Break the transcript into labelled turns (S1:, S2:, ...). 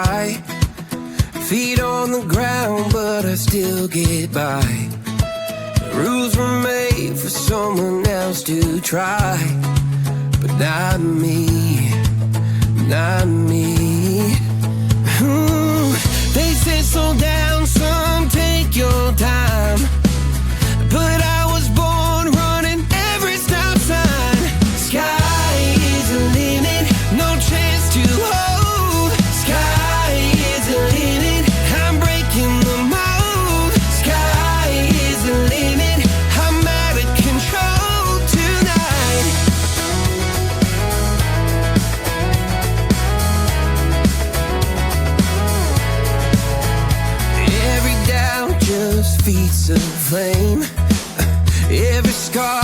S1: high. Feet on the ground, but I still get by. Rules were made for someone else to try, but not me, not me. They say slow down, some take your time, but I was born running every stop sign. Sky is the limit, no chance to hold. Sky is the limit, I'm breaking the mold. Sky is the limit, I'm out of control tonight. Every doubt just feeds a flame. Every scar